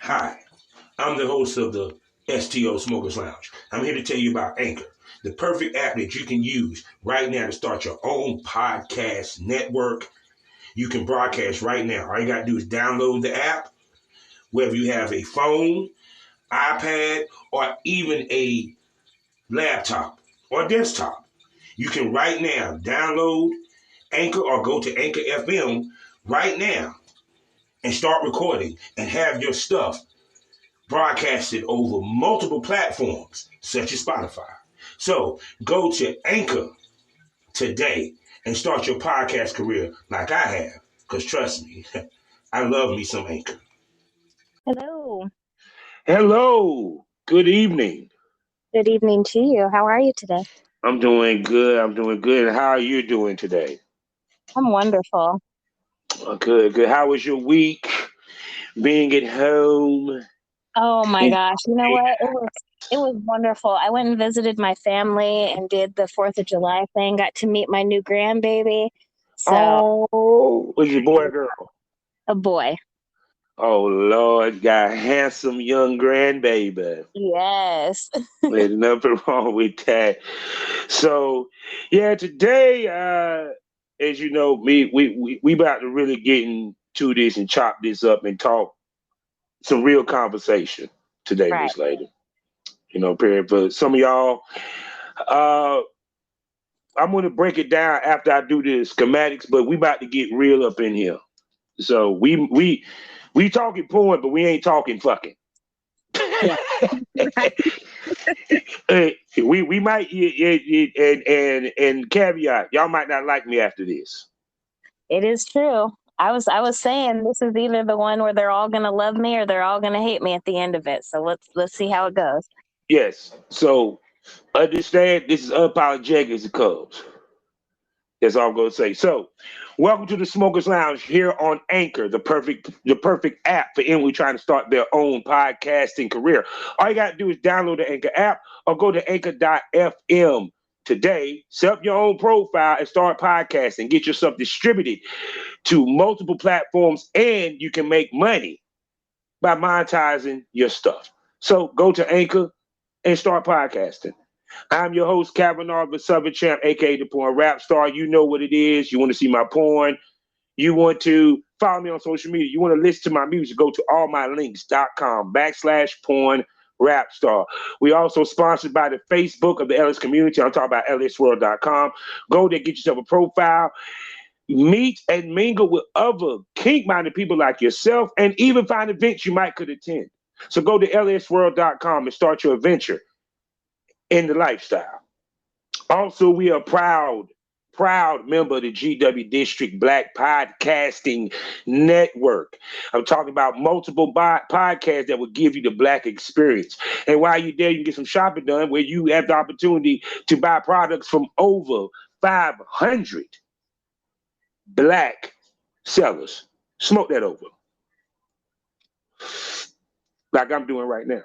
Hi, I'm the host of the STO Smokers Lounge. I'm here to tell you about Anchor, the perfect app that you can use right now to start your own podcast network. You can broadcast right now. All you got to do is download the app, whether you have a phone, iPad, or even a laptop or desktop. You can right now download Anchor or go to Anchor FM right now and start recording and have your stuff broadcasted over multiple platforms such as Spotify. So go to Anchor today and start your podcast career like I have. Because trust me, I love me some Anchor. Hello. Hello. Good evening. Good evening to you. How are you today? I'm doing good. I'm doing good. And how are you doing today? I'm wonderful. Good, good. How was your week? Being at home? Oh my gosh. You know what? It was wonderful. I went and visited my family and did the 4th of July thing, got to meet my new grandbaby. So, Oh, was your boy or girl? a boy. Oh Lord, got a handsome young grandbaby. Yes. There's nothing wrong with that. So, yeah, today, as you know, we about to really get into this and chop this up and talk some real conversation today, Right. Miss Lady. Period. For some of y'all, uh, I'm gonna break it down after I do the schematics, but we about to get real up in here. So we talking porn, but we ain't talking fucking. Yeah. We might and caveat, y'all might not like me after this. It is true. I was saying this is either the one where they're all gonna love me or they're all gonna hate me at the end of it. So let's see how it goes. Yes. So understand this is unapologetic as it comes. That's all I'm gonna say. So, welcome to the Smokers Lounge here on Anchor, the perfect app for anyone trying to start their own podcasting career. All you gotta do is download the Anchor app or go to anchor.fm today, set up your own profile and start podcasting. Get yourself distributed to multiple platforms, and you can make money by monetizing your stuff. So go to Anchor and start podcasting. I'm your host, Kavanaugh, the Southern Champ, aka the Porn Rap Star. You know what it is. You want to see my porn. You want to follow me on social media. You want to listen to my music. Go to allmylinks.com/porn rap star. We also sponsored by the Facebook of the LS community. I'm talking about lsworld.com. Go there, get yourself a profile, meet and mingle with other kink-minded people like yourself, and even find events you might could attend. So go to lsworld.com and start your adventure in the lifestyle. Also, we are proud member of the GW District Black Podcasting Network. I'm talking about multiple podcasts that will give you the Black experience. And while you're there, you can get some shopping done where you have the opportunity to buy products from over 500 Black sellers. Smoke that over. Like I'm doing right now.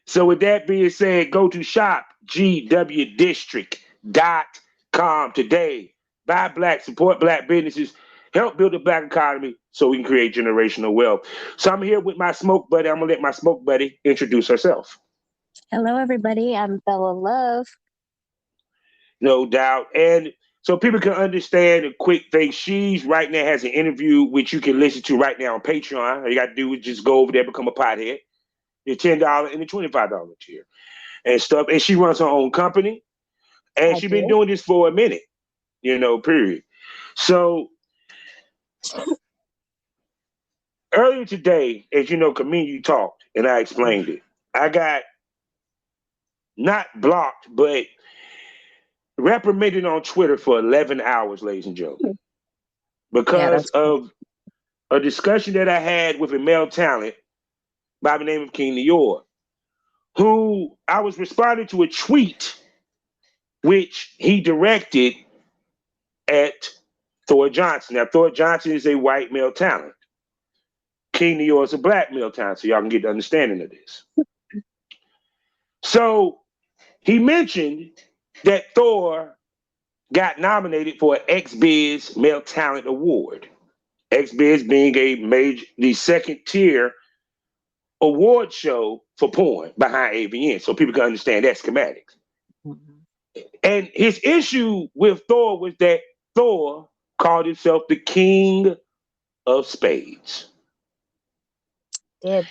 So with that being said, go to shopgwdistrict.com today. Buy black, support black businesses, help build a black economy so we can create generational wealth. So I'm here with my smoke buddy. I'm going to let my smoke buddy introduce herself. Hello everybody. I'm Bella Love. No doubt. And so people can understand a quick thing. She's right now has an interview which you can listen to right now on Patreon. All you got to do is just go over there, become a pothead. The $10 and the $25 tier and stuff. And she runs her own company. And she's been doing this for a minute, period. So earlier today, as you know, Camille, you talked and I explained it. I got not blocked, but reprimanded on Twitter for 11 hours, ladies and gentlemen, because of a discussion that I had with a male talent by the name of King New York, who I was responding to a tweet which he directed at Thor Johnson. Now, Thor Johnson is a white male talent. King New York is a black male talent, so y'all can get the understanding of this. So he mentioned that Thor got nominated for an XBiz Male Talent Award. XBiz being the second tier award show for porn behind AVN, so people can understand that schematics. Mm-hmm. And his issue with Thor was that Thor called himself the King of Spades. Did.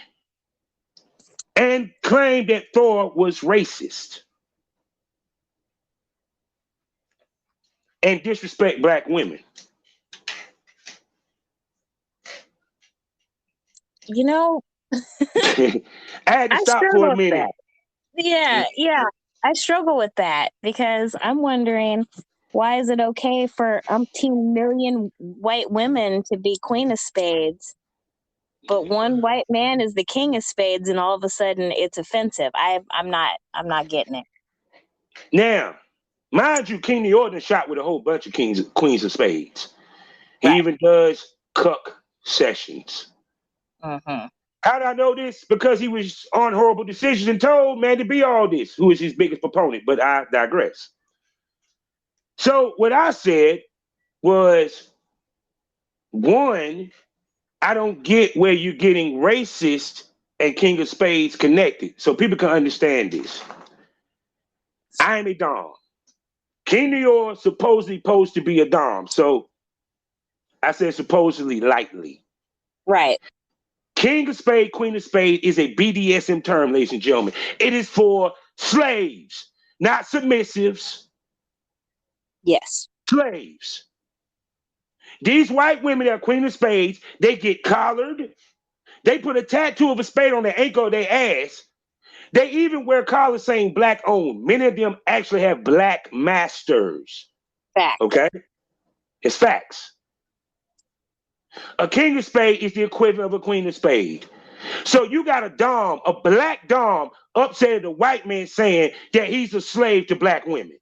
And claimed that Thor was racist and disrespect black women. You know, I had to I stop for struggle a with minute. that. Yeah. I struggle with that because I'm wondering, why is it okay for umpteen million white women to be queen of spades, but one white man is the king of spades, and all of a sudden it's offensive? I'm not getting it. Now, mind you, King Orton shot with a whole bunch of queens of spades. He Right. even does cuck sessions. Mm-hmm. How did I know this? Because he was on Horrible Decisions and told man to be all this, who is his biggest proponent, but I digress. So what I said was, one, I don't get where you're getting racist and King of Spades connected. So people can understand this. I am a Dom. King New York supposedly supposed to be a Dom. So I said supposedly lightly. Right. King of Spade, Queen of Spade is a BDSM term, ladies and gentlemen. It is for slaves, not submissives. Yes. Slaves. These white women that are Queen of Spades, they get collared. They put a tattoo of a spade on their ankle or their ass. They even wear collars saying black owned. Many of them actually have black masters. Fact. Okay? It's facts. A king of spade is the equivalent of a queen of spade. So you got a Dom, a black Dom, upset at the white man saying that he's a slave to black women.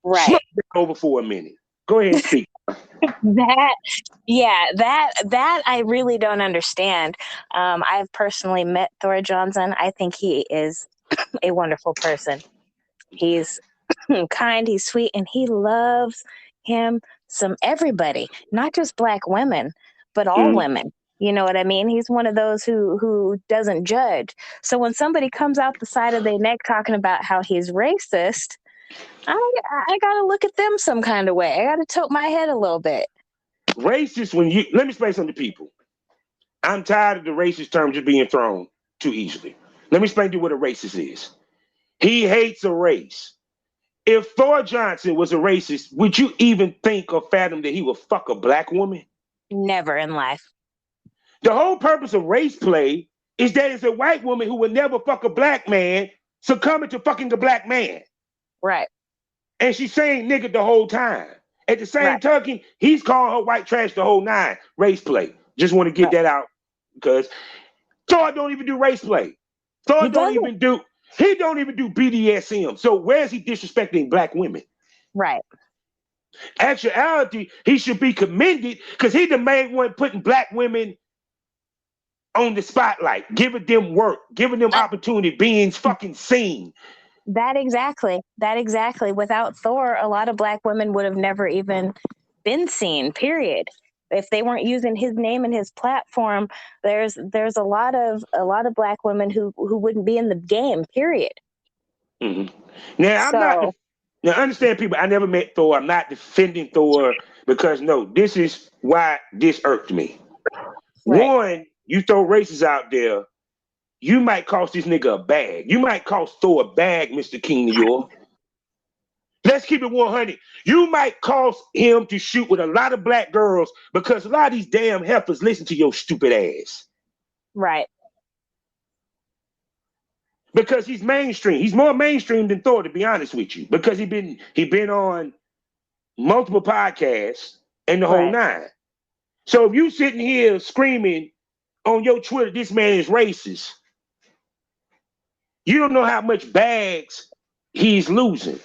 Right. Smoke that over for a minute. Go ahead and speak. that I really don't understand. I've personally met Thor Johnson. I think he is a wonderful person. He's kind, he's sweet, and he loves him some everybody, not just black women, but all women. You know what I mean? He's one of those who doesn't judge. So when somebody comes out the side of their neck talking about how he's racist, I got to look at them some kind of way. I got to tilt my head a little bit. Racist, let me explain something to people. I'm tired of the racist term just being thrown too easily. Let me explain to you what a racist is. He hates a race. If Thor Johnson was a racist, would you even think or fathom that he would fuck a black woman? Never in life. The whole purpose of race play is that it's a white woman who would never fuck a black man succumbing to fucking a black man. Right. And she's saying nigga the whole time. At the same token, he's calling her white trash the whole nine. Race play. Just want to get that out because Thor don't even do race play. He don't even do BDSM. So where's he disrespecting black women? Right. Actuality, he should be commended because he's the main one putting black women on the spotlight, giving them work, giving them opportunity, being fucking seen. That exactly. Without Thor, a lot of black women would have never even been seen, period. If they weren't using his name and his platform, there's a lot of black women who wouldn't be in the game, period. Mm-hmm. Now, now understand people, I never met Thor. I'm not defending Thor because no, this is why this irked me. Right. One, you throw races out there, you might cost this nigga a bag. You might cost Thor a bag, Mr. King New York. Let's keep it 100. You might cause him to shoot with a lot of black girls because a lot of these damn heifers listen to your stupid ass. Right. Because he's mainstream. He's more mainstream than Thor, to be honest with you. Because he been on multiple podcasts and the whole nine. So if you sitting here screaming on your Twitter, this man is racist, you don't know how much bags he's losing.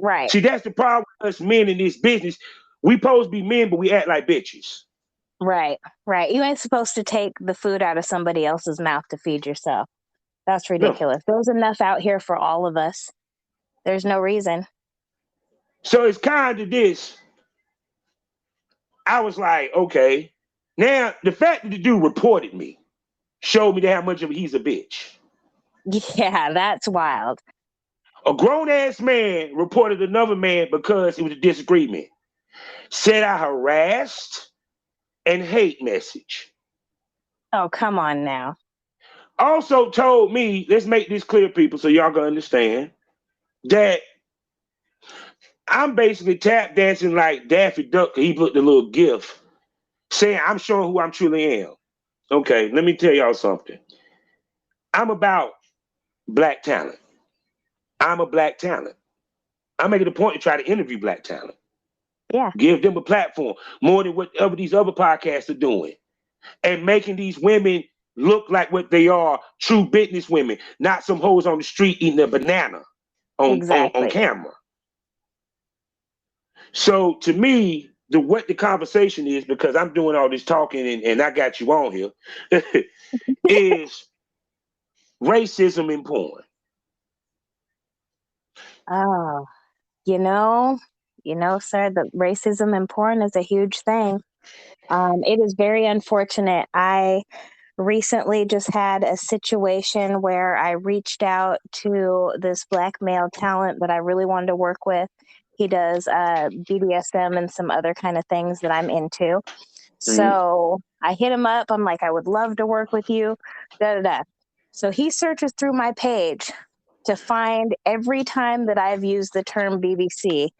Right. See, that's the problem with us men in this business. We supposed to be men, but we act like bitches. Right. You ain't supposed to take the food out of somebody else's mouth to feed yourself. That's ridiculous. No. There's enough out here for all of us. There's no reason. So it's kind of this. I was like, okay, Now, the fact that the dude reported me showed me how much of he's a bitch. Yeah, that's wild. A grown-ass man reported another man because it was a disagreement. Said I harassed and hate message. Oh, come on now. Also told me, let's make this clear, people, so y'all can understand, that I'm basically tap dancing like Daffy Duck. He put the little gif saying I'm showing who I truly am. Okay, let me tell y'all something. I'm about black talent. I'm a black talent. I make it a point to try to interview black talent. Yeah. Give them a platform more than whatever these other podcasts are doing. And making these women look like what they are, true business women, not some hoes on the street eating a banana on Exactly. camera. So to me, what the conversation is, because I'm doing all this talking and I got you on here, is racism in porn. Oh, sir, the racism in porn is a huge thing. It is very unfortunate. I recently just had a situation where I reached out to this black male talent that I really wanted to work with. He does BDSM and some other kind of things that I'm into. So I hit him up. I'm like, I would love to work with you. Da da da. So he searches through my page to find every time that I've used the term BBC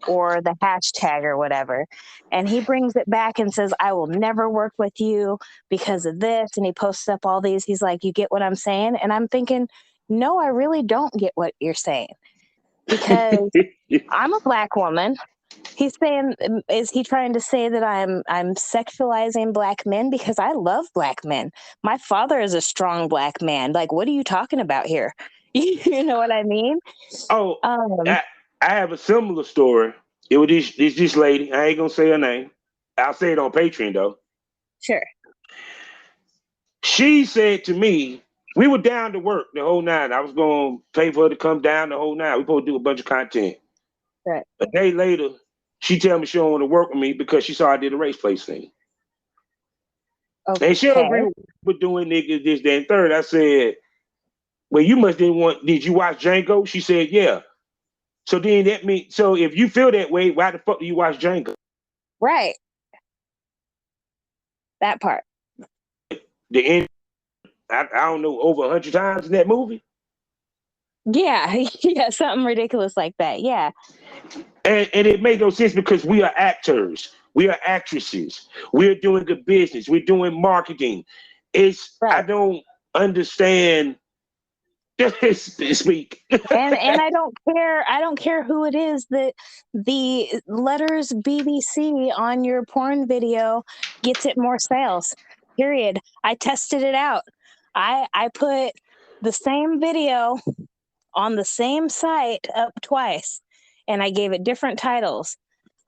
or the hashtag or whatever. And he brings it back and says, I will never work with you because of this. And he posts up all these. He's like, you get what I'm saying? And I'm thinking, no, I really don't get what you're saying, because I'm a black woman. He's saying, is he trying to say that I'm sexualizing black men? Because I love black men. My father is a strong black man. Like, what are you talking about here? You know what I mean? Oh, I have a similar story. It was this lady. I ain't gonna say her name. I'll say it on Patreon though. Sure. She said to me, we were down to work the whole night. I was gonna pay for her to come down the whole night. We supposed to do a bunch of content. Right. A day later, she tell me she don't want to work with me because she saw I did a race play thing. Okay. And she don't agree with doing niggas this, that, and third. I said, well, you must didn't want. Did you watch Django? She said, yeah. So then that means, so if you feel that way, why the fuck do you watch Django? Right. That part. The end. I don't know, over 100 times in that movie. Yeah, yeah, something ridiculous like that. Yeah. And it made no sense because we are actors, we are actresses, we're doing good business, we're doing marketing. It's right. I don't understand. Speak. and I don't care who it is, that the letters BBC on your porn video gets it more sales. Period. I tested it out. I put the same video on the same site up twice, and I gave it different titles.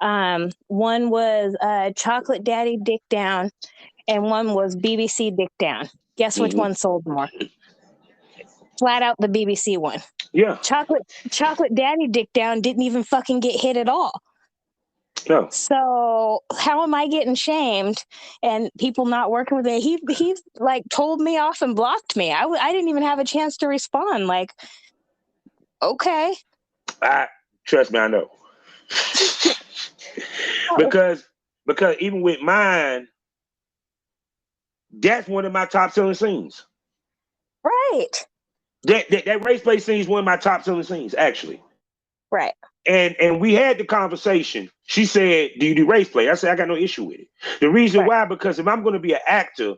One was Chocolate Daddy Dick Down, and one was BBC Dick Down. Guess which one sold more? Flat out the BBC one. Yeah. Chocolate Daddy Dick Down didn't even fucking get hit at all. No. So how am I getting shamed and people not working with me? He like told me off and blocked me. I didn't even have a chance to respond. Like, okay. Trust me, I know. because even with mine, that's one of my top selling scenes. Right. That race play scene is one of my top selling scenes, actually. Right. And we had the conversation. She said, do you do race play? I said, I got no issue with it. The reason why, because if I'm going to be an actor,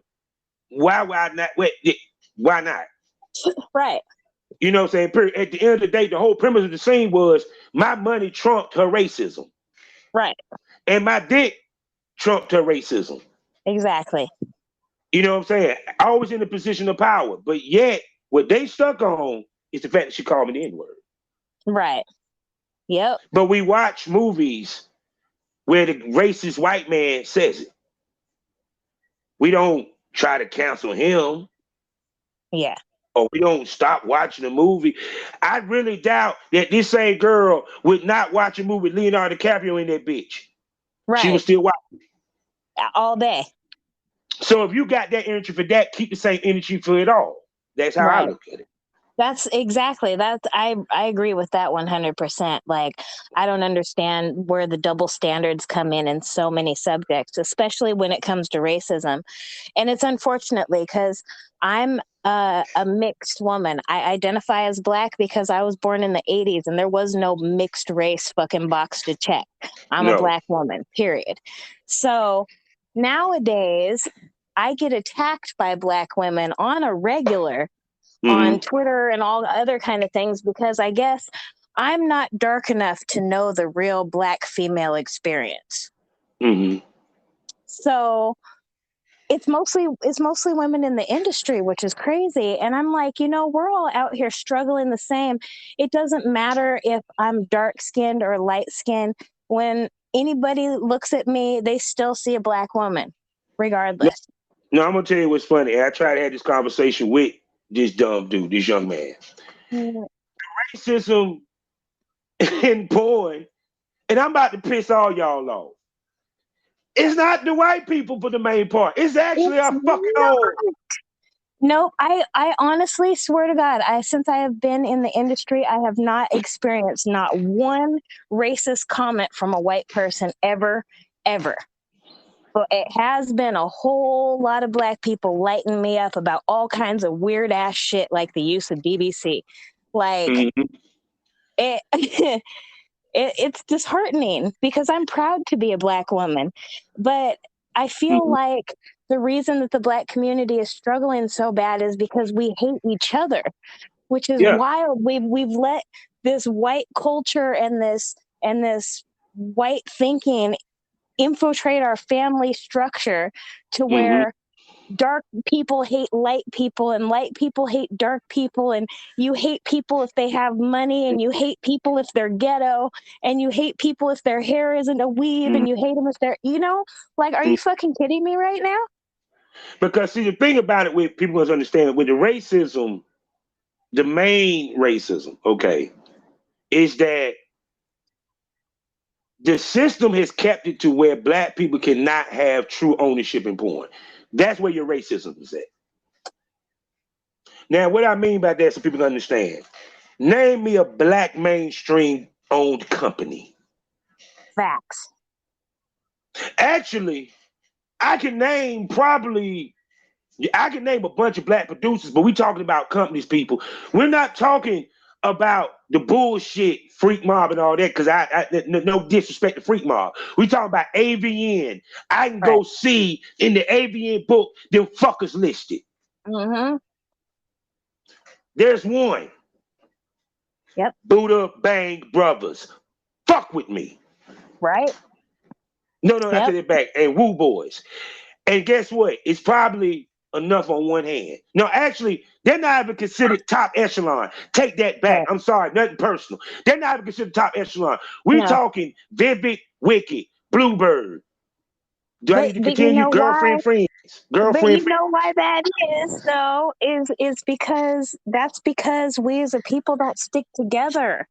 why not? Why not? Right. You know what I'm saying? At the end of the day, the whole premise of the scene was my money trumped her racism. Right. And my dick trumped her racism. Exactly. You know what I'm saying? I was in a position of power, but yet what they stuck on is the fact that she called me the N-word. Right. Yep. But we watch movies where the racist white man says it. We don't try to cancel him. Yeah. Or we don't stop watching the movie. I really doubt that this same girl would not watch a movie with Leonardo DiCaprio in that bitch. Right. She was still watching. All day. So if you got that energy for that, keep the same energy for it all. That's how I Right. look at it. That's exactly I agree with that 100%. Like, I don't understand where the double standards come in so many subjects, especially when it comes to racism. And it's unfortunately because I'm a mixed woman. I identify as black because I was born in the 80s and there was no mixed race fucking box to check. I'm a No. black woman, period. So nowadays, I get attacked by black women on a regular on Twitter and all other kind of things because I guess I'm not dark enough to know the real black female experience. Mm-hmm. So it's mostly women in the industry, which is crazy. And I'm like, we're all out here struggling the same. It doesn't matter if I'm dark skinned or light skinned. When anybody looks at me, they still see a black woman, regardless. No, I'm gonna tell you what's funny. I tried to have this conversation with this dumb dude, this young man. Mm. Racism in porn, and I'm about to piss all y'all off. It's not the white people for the main part. It's actually It's our fucking not. own. Nope. I honestly swear to God, since I have been in the industry, I have not experienced not one racist comment from a white person ever, ever. But it has been a whole lot of black people lighting me up about all kinds of weird ass shit like the use of BBC. Like it it's disheartening because I'm proud to be a black woman. But I feel like the reason that the black community is struggling so bad is because we hate each other, which is Yeah. wild. We've let this white culture and this white thinking infiltrate our family structure to where dark people hate light people and light people hate dark people, and you hate people if they have money, and you hate people if they're ghetto, and you hate people if their hair isn't a weave, and you hate them if they're like, are you fucking kidding me right now? Because see, the thing about it, with people must understand, with the racism, the main racism, okay, is that the system has kept it to where black people cannot have true ownership in porn. That's where your racism is at. Now, what I mean by that, so people can understand, name me a black mainstream owned company. Facts. Actually, I can name a bunch of black producers, but we're talking about companies, people. We're not talking about the bullshit Freak Mob and all that, because no disrespect to Freak Mob. We talking about AVN. I can go see in the AVN book them fuckers listed. There's one. Yep. Buddha Bang Brothers. Fuck with me. Right. No, I take it back. And Woo Boys. And guess what? It's probably enough on one hand. No, actually, they're not even considered top echelon. Take that back. Right. I'm sorry, nothing personal. They're not even considered top echelon. We're talking Vivid, Wicked, Bluebird. Do I need to continue? Girlfriend, friends. But you know why that is, though, is because we as a people don't stick together.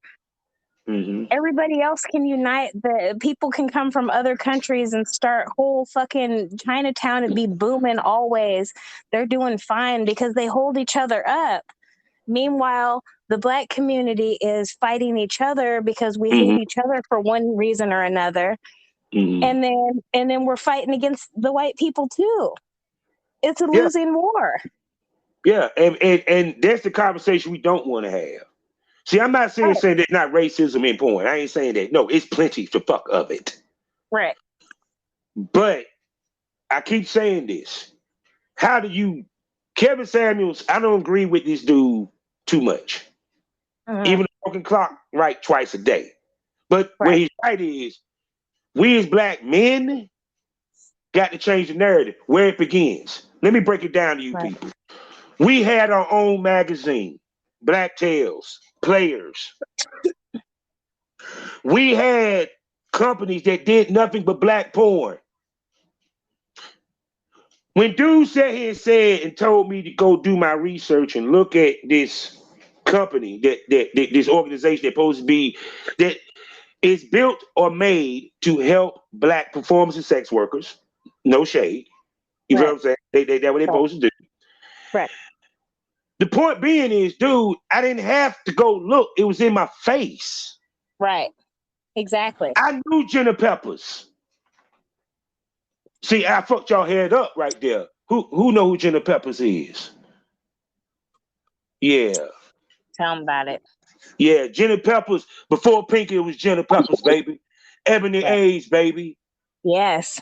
Everybody else can unite. The people can come from other countries and start whole fucking Chinatown and be booming always. They're doing fine because they hold each other up. Meanwhile, the black community is fighting each other because we hate each other for one reason or another. And then we're fighting against the white people too. It's a losing war. Yeah, and that's the conversation we don't want to have. See, I'm not saying there's not racism in porn. I ain't saying that. No, it's plenty to fuck of it. Right. But I keep saying this. How do you, Kevin Samuels, I don't agree with this dude too much. Even the broken clock right twice a day. But where he's right is, we as black men got to change the narrative, where it begins. Let me break it down to you people. We had our own magazine, Black Tales, Players. We had companies that did nothing but black porn. When dude sat here and said and told me to go do my research and look at this company, that this organization that's supposed to be, that is built or made to help black performance and sex workers, no shade. You feel Right. what I'm saying? That's what they're Right. supposed to do. Right. The point being is, dude, I didn't have to go look. It was in my face. Right. Exactly. I knew Jenna Peppers. See, I fucked y'all head up right there. Who know who Jenna Peppers is? Yeah. Tell them about it. Yeah, Jenna Peppers. Before Pinky, it was Jenna Peppers, baby. Ebony Right. A's, baby. Yes.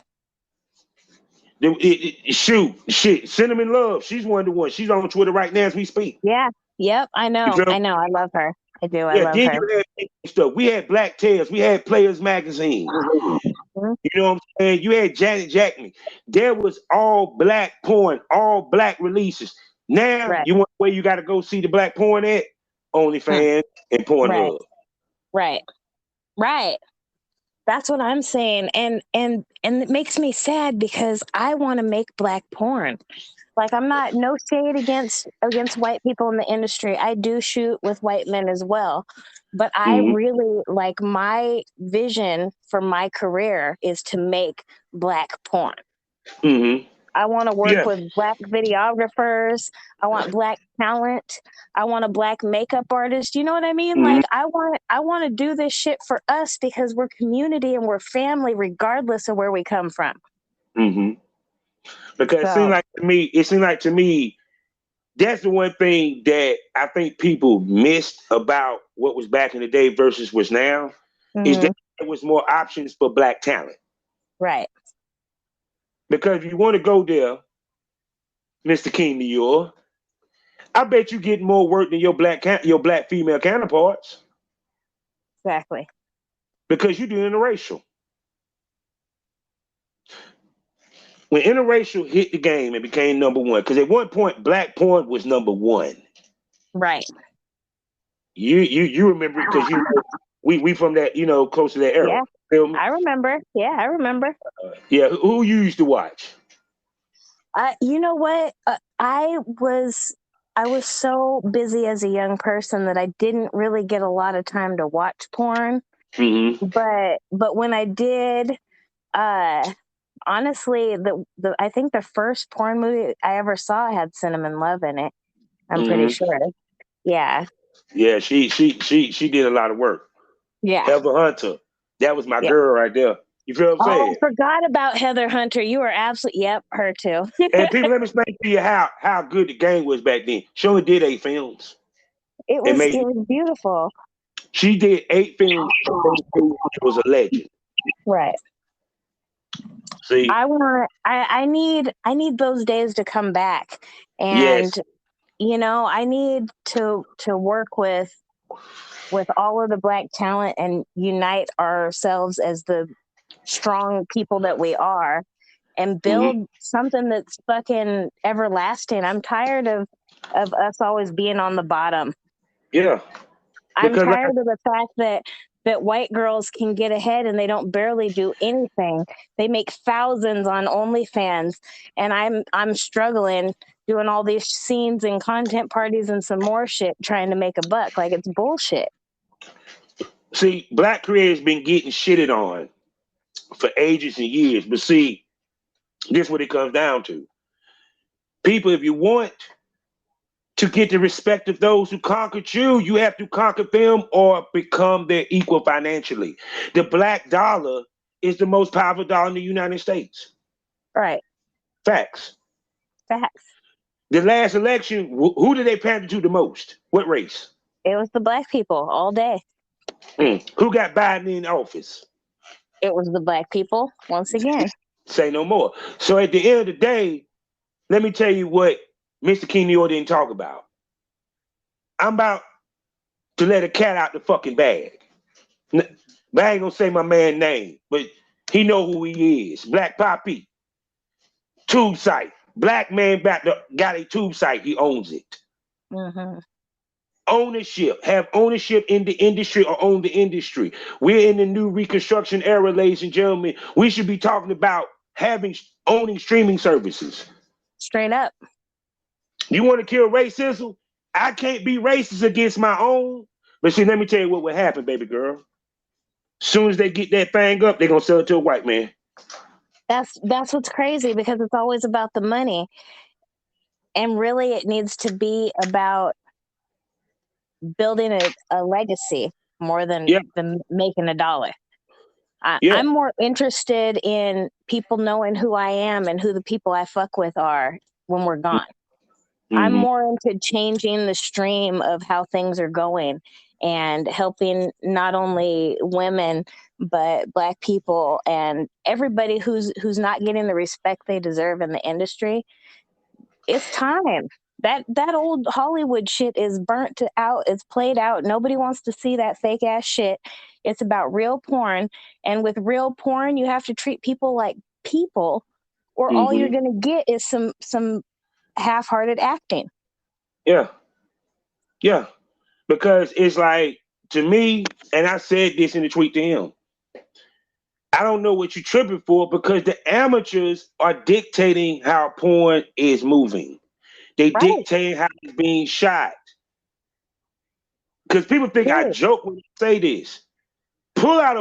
Shit. Cinnamon Love. She's one of the ones. She's on Twitter right now as we speak. Yeah. Yep. I You know. feel? I know. I love her. I do. I Yeah, love then her. you had stuff. We had Black Tales. We had Players Magazine. Mhm. You know what I'm saying? You had Janet Jackman. There was all black porn, all black releases. Now, Right. you want where you got to go see the black porn at? Hmm. OnlyFans and Right. Pornhub. Right. Right. That's what I'm saying. And it makes me sad because I want to make black porn. Like, I'm not, no shade against white people in the industry. I do shoot with white men as well. But I Mm-hmm. really, like, my vision for my career is to make black porn. Mm-hmm. I want to work Yeah. with black videographers. I want black talent. I want a black makeup artist. You know what I mean? Mm-hmm. Like, I want to do this shit for us because we're community and we're family regardless of where we come from. Mm-hmm. Because So, it seemed like to me, that's the one thing that I think people missed about what was back in the day versus what's now, is that there was more options for black talent. right. Because if you want to go there, Mr. King New York, I bet you get more work than your black female counterparts Exactly. because you do interracial. When interracial hit the game, it became number one. Because at one point, black porn was number one. Right. You remember it because we from that, close to that era. Yeah. Feel me? I remember. Yeah, I remember. Yeah, who you used to watch? You know what? I was so busy as a young person that I didn't really get a lot of time to watch porn. Mm-hmm. But when I did, honestly, the I think the first porn movie I ever saw had Cinnamon Love in it. I'm pretty Mm-hmm. sure. Yeah. Yeah, she did a lot of work. Yeah. Heather Hunter, that was my Yeah. girl right there. You feel what I'm Oh, saying? forgot about Heather Hunter. You are absolutely, yep, her too. And people, let me explain to you how good the game was back then. She only did 8 films. It was beautiful. She did 8 films. She was a legend. Right. See, I need those days to come back. And yes, I need to work with all of the black talent and unite ourselves as the strong people that we are and build something that's fucking everlasting. I'm tired of us always being on the bottom. yeah. I'm Because tired of the fact that white girls can get ahead and they don't barely do anything. They make thousands on OnlyFans, and I'm struggling doing all these scenes and content parties and some more shit trying to make a buck. Like, it's bullshit. see, black creators been getting shitted on for ages and years. But see, this is what it comes down to. People, if you want to get the respect of those who conquered you, you have to conquer them or become their equal financially. The black dollar is the most powerful dollar in the United States. Right. Facts. Facts. The last election, who did they pander to the most? What race? It was the black people all day. Who got Biden in office? It was the black people once again. Say no more. So at the end of the day, let me tell you what Mr. King New York didn't talk about. I'm about to let a cat out the fucking bag. But I ain't gonna say my man's name, but he know who he is. Black Poppy. Tube site. Black man got a tube site. He owns it. Mm-hmm. Ownership. Have ownership in the industry or own the industry. We're in the new reconstruction era, ladies and gentlemen. We should be talking about owning streaming services. Straight up. You want to kill racism? I can't be racist against my own. But see, let me tell you what would happen, baby girl. Soon as they get that thing up, they're gonna sell it to a white man. That's what's crazy, because it's always about the money, and really it needs to be about building a legacy more Yeah, than making a dollar. yeah. I'm more interested in people knowing who I am and who the people I fuck with are when we're gone. I'm Mm-hmm. more into changing the stream of how things are going and helping not only women but black people and everybody who's not getting the respect they deserve in the industry. It's time. That old Hollywood shit is burnt out. It's played out. Nobody wants to see that fake ass shit. It's about real porn, and with real porn, you have to treat people like people, or all you're Mm-hmm. gonna get is some half-hearted acting. Yeah, yeah. Because it's like, to me, and I said this in the tweet to him, I don't know what you're tripping for, because the amateurs are dictating how porn is moving. They Right. dictate how it's being shot. Because people think I Period. joke when I say this. Pull out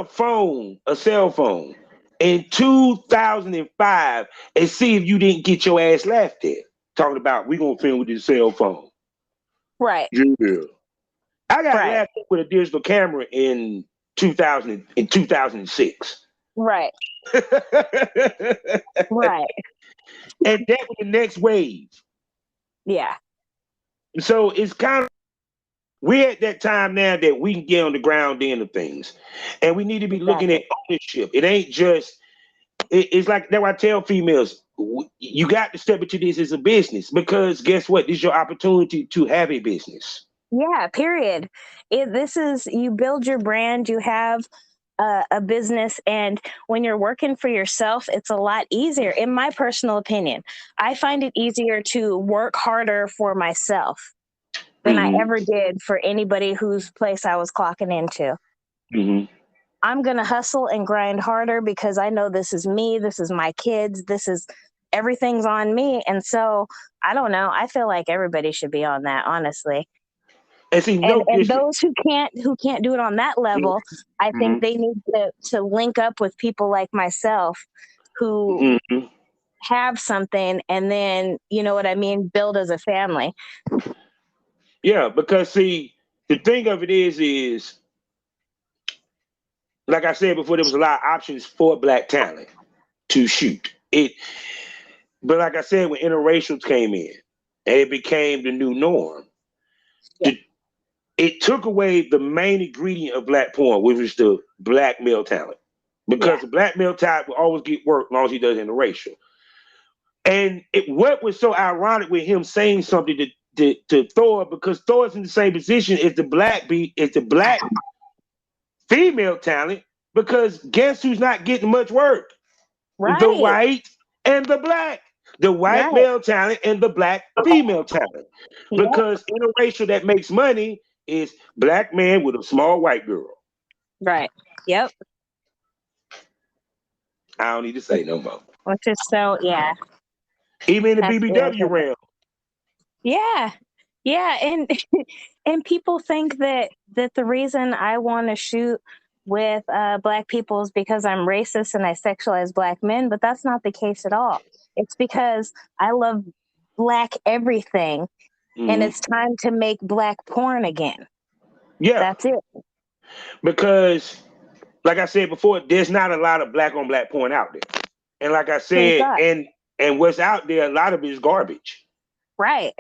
a cell phone, in 2005 and see if you didn't get your ass laughed at. Talking about, we gonna film with this cell phone. Right. Yeah. I got Right. laughed at with a digital camera in 2006. Right. And Right. that was the next wave. Yeah. So it's kind of, we're at that time now that we can get on the ground end of things. And we need to be looking Exactly. at ownership. It ain't just, it's like that. I tell females, you got to step into this as a business, because guess what? This is your opportunity to have a business. Yeah. Period. This is, you build your brand. You have a business, and when you're working for yourself, it's a lot easier. In my personal opinion, I find it easier to work harder for myself than I Mm-hmm. ever did for anybody whose place I was clocking into. Mm-hmm. I'm going to hustle and grind harder because I know this is me, this is my kids, this is, everything's on me. And so I don't know, I feel like everybody should be on that, honestly. And see, And no district. those who can't do it on that level, I think Mm-hmm. they need to link up with people like myself who Mm-hmm. have something, and then, you know what I mean, build as a family. Yeah, because see, the thing of it is, like I said before, there was a lot of options for black talent to shoot it. But like I said, when interracials came in and it became the new norm, Yeah. the, it took away the main ingredient of black porn, which was the black male talent. Yeah. Because the black male talent will always get work as long as he does interracial. And what was so ironic with him saying something to Thor, because Thor's in the same position as the black female talent, because guess who's not getting much work? The Right. white and the black. The white Right. male talent and the black female talent. Yep. Because interracial that makes money is black man with a small white girl. Right. Yep. I don't need to say no more. Which is so, yeah, Even in the that's BBW irritating. realm. Yeah. Yeah. And and people think that the reason I want to shoot with black people is because I'm racist and I sexualize black men, but that's not the case at all. It's because I love black everything, and Mhm. it's time to make black porn again. Yeah, That's it. because like I said before, there's not a lot of black on black porn out there. And like I Thank said, God. and what's out there, a lot of it is garbage. Right.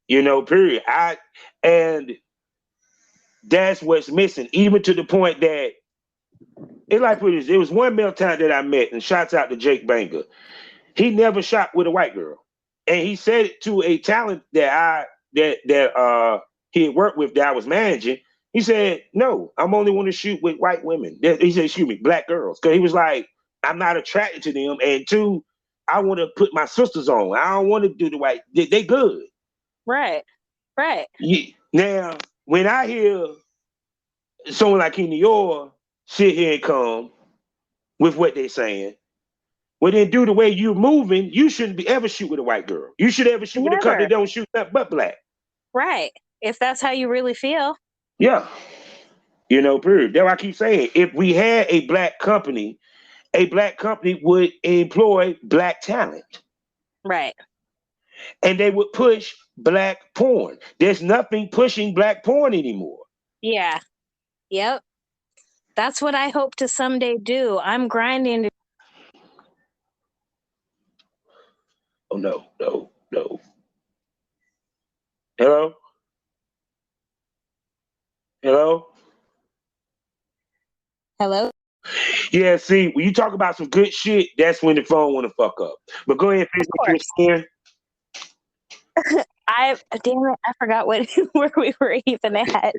Period. And that's what's missing, even to the point that it like put this, there was one male talent that I met, and shouts out to Jake Banger. He never shot with a white girl. And he said it to a talent that he had worked with that I was managing. He said, "No, I'm only want to shoot with white women." He said, "Excuse me, black girls." Because he was like, "I'm not attracted to them. And two, I want to put my sisters on. I don't want to do the white. They good." Right. Right. Yeah. Now, when I hear someone like King Dior sit here and come with what they're saying, well, then do the way you're moving, you shouldn't be ever shoot with a white girl. You should ever shoot with a couple Never. that don't shoot nothing but black. Right. If that's how you really feel. Yeah. Period. That's why I keep saying, if we had a black company a black company would employ black talent. Right. And they would push black porn. There's nothing pushing black porn anymore. Yeah. Yep. That's what I hope to someday do. I'm grinding to. Oh, no. Hello? Hello? Yeah, see, when you talk about some good shit, that's when the phone want to fuck up. But go ahead, finish what you were saying. Damn it, I forgot where we were even at.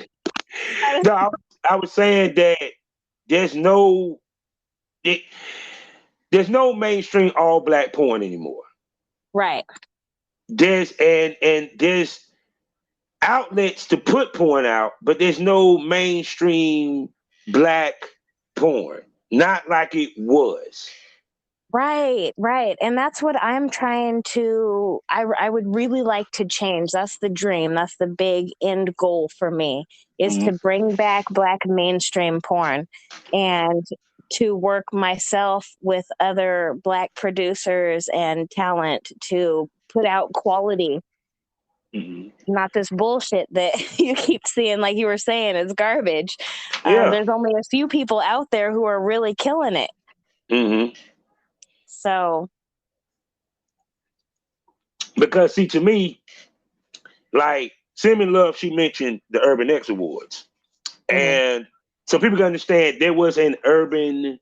No, I was saying that there's no mainstream all black porn anymore. Right. There's outlets to put porn out, but there's no mainstream black porn. Not like it was. Right. And that's what I'm trying to, I would really like to change. That's the dream. That's the big end goal for me, is to bring back black mainstream porn and to work myself with other black producers and talent to put out quality. Not this bullshit that you keep seeing, like you were saying, it's garbage. There's only a few people out there who are really killing it. So, because see, to me, like Simmon Love, she mentioned the Urban X Awards, and so people can understand there was an Urban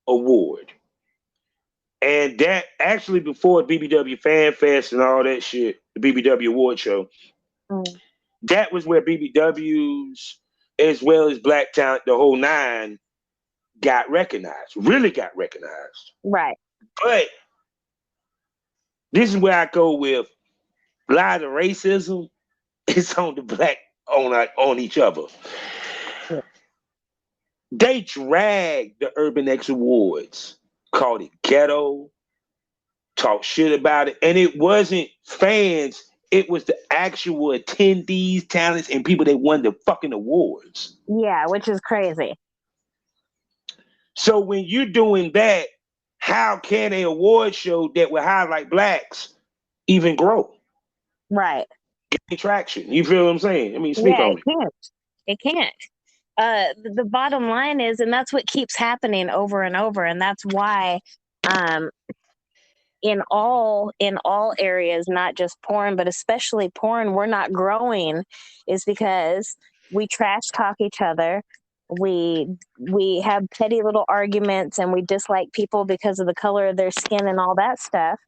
Award, and that actually before BBW Fan Fest and all that shit, the BBW Award Show, that was where BBWs as well as Black Talent, the whole nine, really got recognized. Right. But this is where I go with a lot of racism is on the black on each other. Yeah. They dragged the Urban X Awards, called it ghetto, talked shit about it, and it wasn't fans. It was the actual attendees, talents, and people that won the fucking awards. Yeah, which is crazy. So when you're doing that, how can a award show that will highlight blacks even grow? Right. Get traction. You feel what I'm saying? I mean, speak on it. It can't. The bottom line is, and that's what keeps happening over and over, and that's why in all areas, not just porn, but especially porn, we're not growing, is because we trash talk each other. We have petty little arguments, and we dislike people because of the color of their skin and all that stuff.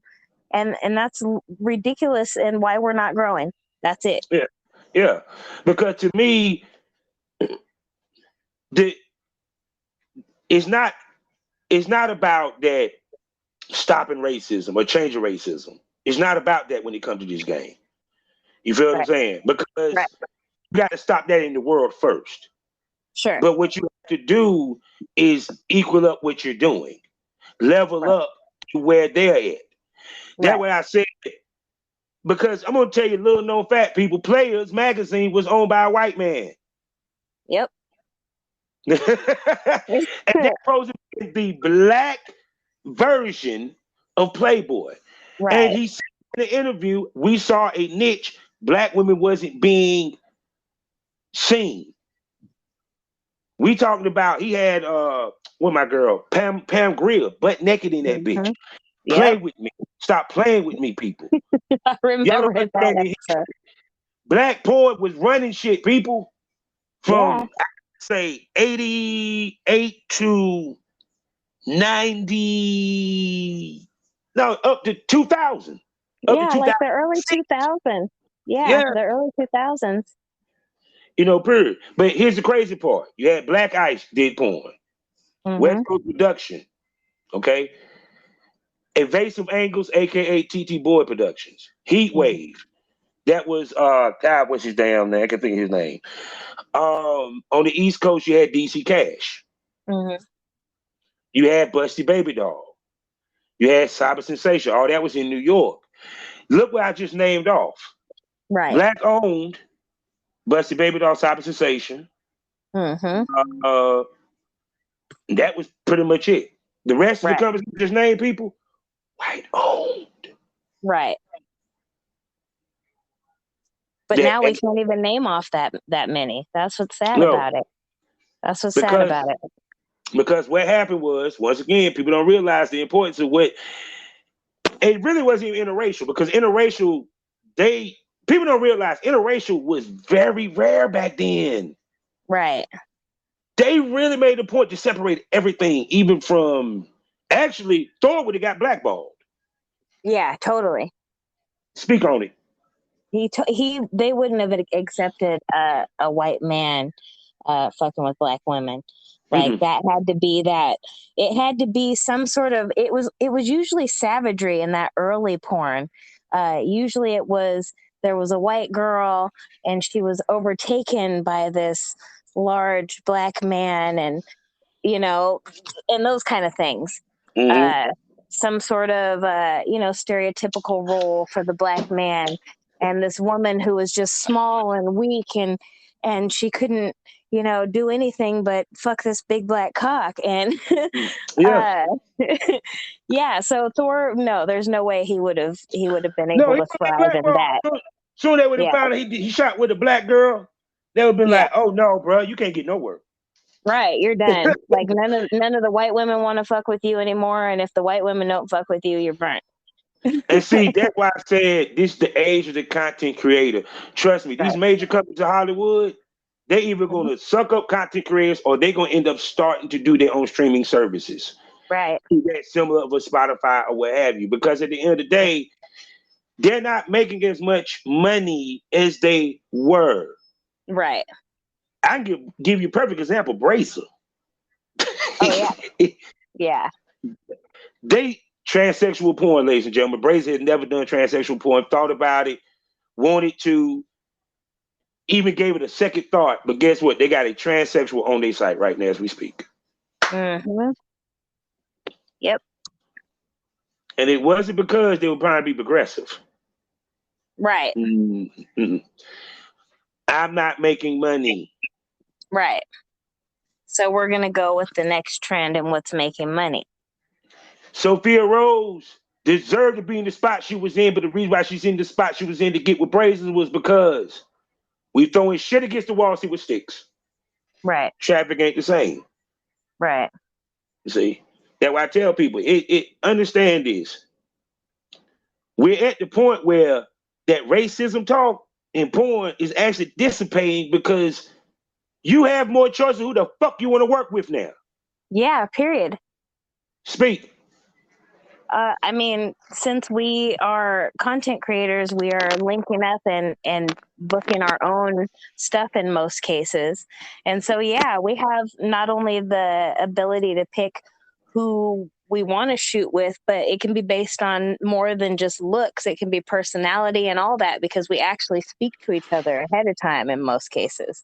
And that's ridiculous, and why we're not growing. That's it. Yeah. Because to me, it's not about that stopping racism or changing racism. It's not about that when it comes to this game. You feel what I'm saying? Because you got to stop that in the world first. Sure. But what you have to do is equal up what you're doing, level up to where they're at. That's what I said. Because I'm gonna tell you, little known fact, people, Players magazine was owned by a white man. Yep. And that was the black version of Playboy. Right. And he said in the interview, we saw a niche, black women wasn't being seen. We talking about, he had my girl, Pam Grier, butt naked in that bitch. Play with me. Stop playing with me, people. I remember that. Black porn was running shit, people, from say 88 to 90, no, up to 2000. Like the early 2000s. The early 2000s. You know, period. But here's the crazy part. You had Black Ice did porn. West Coast Production, okay? Evasive Angles, aka TT Boy Productions. Heat Wave. That was God, what's his damn name? I can think of his name. On the East Coast, you had DC Cash. You had Busty Baby Doll. You had Cyber Sensation. All that was in New York. Look what I just named off. Right. Black owned, Busty Baby Doll, Cyber Sensation. That was pretty much it. The rest of the Right. companies just name people white owned. Right. But That, now we can't even name off that many. That's what's sad no, about it. That's what's sad because about it. what happened was, once again, people don't realize the importance of what it really wasn't even interracial, because interracial, people don't realize interracial was very rare back then. Right. They really made a point to separate everything, even from actually Thor would have got blackballed. Yeah, totally. Speak on it. They wouldn't have accepted a white man fucking with black women. Like that had to be that. It had to be some sort of. It was usually savagery in that early porn. Usually there was a white girl and she was overtaken by this large black man, and and those kind of things. Some sort of stereotypical role for the black man, and this woman who was just small and weak, and she couldn't do anything but fuck this big black cock. And Yeah. yeah, so Thor, no, there's no way he would have been No, able he to would thrive in that. Soon they would have Yeah. found out he shot with a black girl. They would have been Yeah. like, "Oh no, bro, you can't get nowhere." Right, you're done. Like none of the white women want to fuck with you anymore, and if the white women don't fuck with you, you're burnt. And see, that's why I said this is the age of the content creator. Trust me, these Right. major companies in Hollywood, they're either going to suck up content creators or they're going to end up starting to do their own streaming services. Right. That similar of a Spotify or what have you. Because at the end of the day, they're not making as much money as they were. Right. I can give you a perfect example, Bracer. Oh yeah. Yeah. They transsexual porn, ladies and gentlemen. Bracer had never done transsexual porn, thought about it, wanted to, even gave it a second thought. But guess what? They got a transsexual on their site right now as we speak. Mm-hmm. Yep. And it wasn't because they were trying to be progressive. Right. Mm-hmm. I'm not making money. Right. So we're gonna go with the next trend and what's making money. Sophia Rose deserved to be in the spot she was in, but the reason why she's in the spot she was in to get with Brazen was because we throwing shit against the wall, see what sticks. Right. Traffic ain't the same. Right. You see, that's why I tell people, understand this. We're at the point where that racism talk in porn is actually dissipating because you have more choices who the fuck you want to work with now. Yeah, period. Speak. I mean, since we are content creators, we are linking up and booking our own stuff in most cases. And so, yeah, we have not only the ability to pick who we want to shoot with, but it can be based on more than just looks. It can be personality and all that, because we actually speak to each other ahead of time in most cases.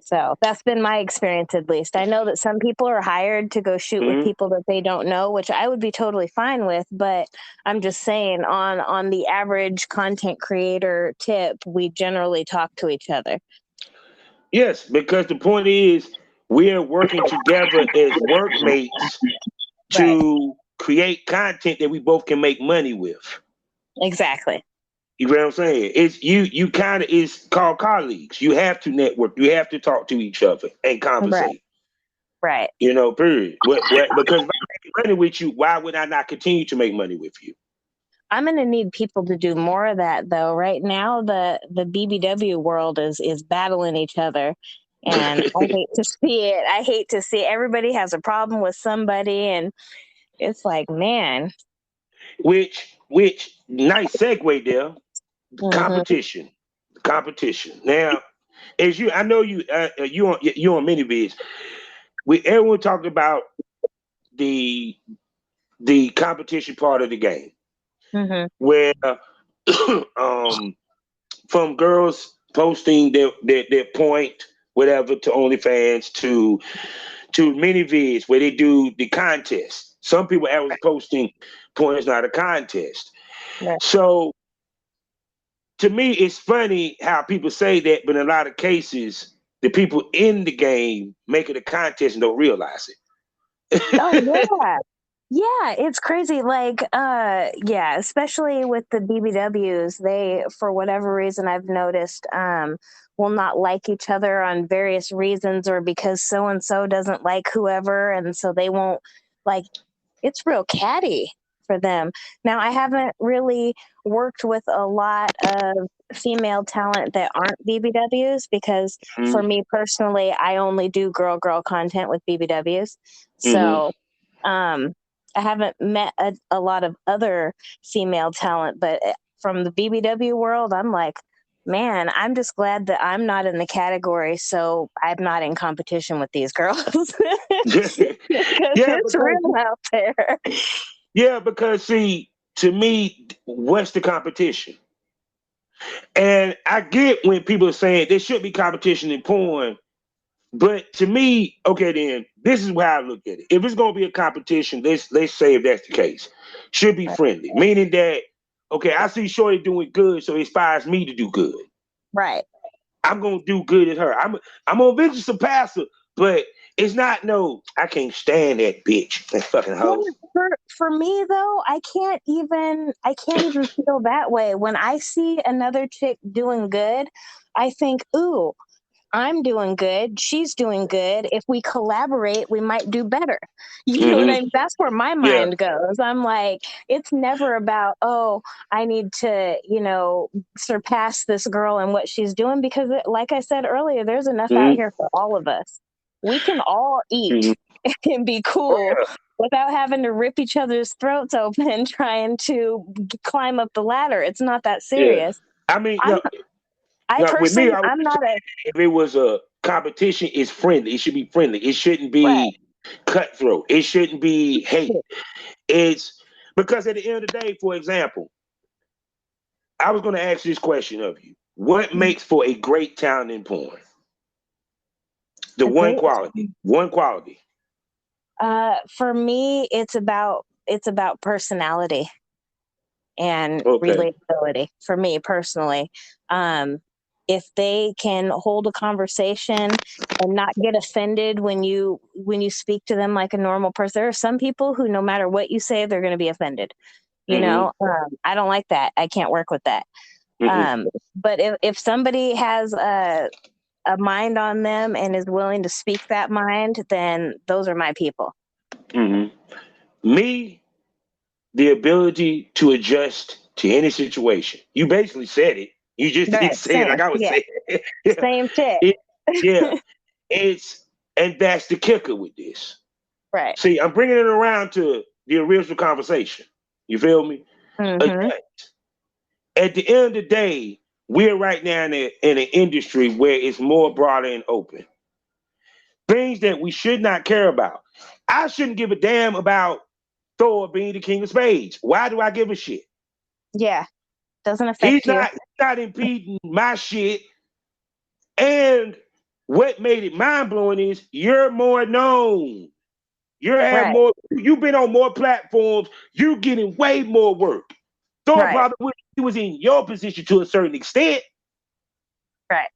So that's been my experience, at least. I know that some people are hired to go shoot with people that they don't know, which I would be totally fine with. But I'm just saying, on the average content creator tip, we generally talk to each other. Yes, because the point is we're working together as workmates to create content that we both can make money with. Exactly. You know what I'm saying? It's you kind of is called colleagues. You have to network. You have to talk to each other and conversate. Right. You know, period. Because if I make money with you, why would I not continue to make money with you? I'm going to need people to do more of that, though. Right now, the BBW world is battling each other, and I hate to see it. I hate to see it. Everybody has a problem with somebody, and it's like, man. Which nice segue there. Competition. Now, as I know you on many vids. Everyone talked about the competition part of the game, where from girls posting their point whatever to OnlyFans to many vids where they do the contest. Some people was posting porn is not a contest. Right. So to me, it's funny how people say that, but in a lot of cases, the people in the game make it a contest and don't realize it. Oh yeah. Yeah, it's crazy. Like, yeah, especially with the BBWs, they, for whatever reason, I've noticed, will not like each other on various reasons, or because so and so doesn't like whoever, and so they won't like. It's real catty for them. Now, I haven't really worked with a lot of female talent that aren't BBWs because, for me personally, I only do girl content with BBWs. Mm-hmm. So, um, I haven't met a lot of other female talent, but from the BBW world, I'm like, man, I'm just glad that I'm not in the category, so I'm not in competition with these girls. Because Yeah, it's real out there. yeah, because see, to me, what's the competition? And I get when people are saying there should be competition in porn, but to me, okay, then this is how I look at it. If it's gonna be a competition, let's say if that's the case, should be friendly, meaning that okay, I see Shorty doing good, so it inspires me to do good. Right. I'm gonna do good at her. I'm gonna eventually surpass her, but it's not no. I can't stand that bitch, that fucking Yeah, hoe. for me though, I can't even feel that way. When I see another chick doing good, I think, ooh, I'm doing good, she's doing good. If we collaborate, we might do better. You know what I Mm-hmm. mean? That's where my Yeah. mind goes. I'm like, it's never about, oh, I need to, surpass this girl and what she's doing, because, like I said earlier, there's enough out Mm-hmm. here for all of us. We can all Mm-hmm. eat and be cool without having to rip each other's throats open trying to climb up the ladder. It's not that Yeah. serious. I mean, I'm, I with me, personally, I would I'm not a, if it was a competition, it's friendly. It should be friendly. It shouldn't right. be cutthroat. It shouldn't be hate. It's because at the end of the day, for example, I was going to ask this question of you: what makes for a great talent in porn? The A one great. quality. One quality. For me, it's about personality and Okay. relatability. For me personally, um, if they can hold a conversation and not get offended when you speak to them like a normal person. There are some people who, no matter what you say, they're going to be offended. Mm-hmm. I don't like that. I can't work with that. Mm-hmm. But if somebody has a mind on them and is willing to speak that mind, then those are my people. Mm-hmm. Me, the ability to adjust to any situation. You basically said it. You just didn't Right. say it Same. like I would Yeah. say it. Yeah. Same shit. Yeah. It's and that's the kicker with this. Right. See, I'm bringing it around to the original conversation. You feel me? Mm-hmm. Adjust. At the end of the day, we're right now in an industry where it's more broader and open. Things that we should not care about. I shouldn't give a damn about Thor being the king of spades. Why do I give a shit? Yeah. Doesn't affect you. He's not impeding my shit. And what made it mind blowing is you're more known. Right. You've been on more platforms, you getting way more work. Thor Right. probably wish he was in your position to a certain extent. Right.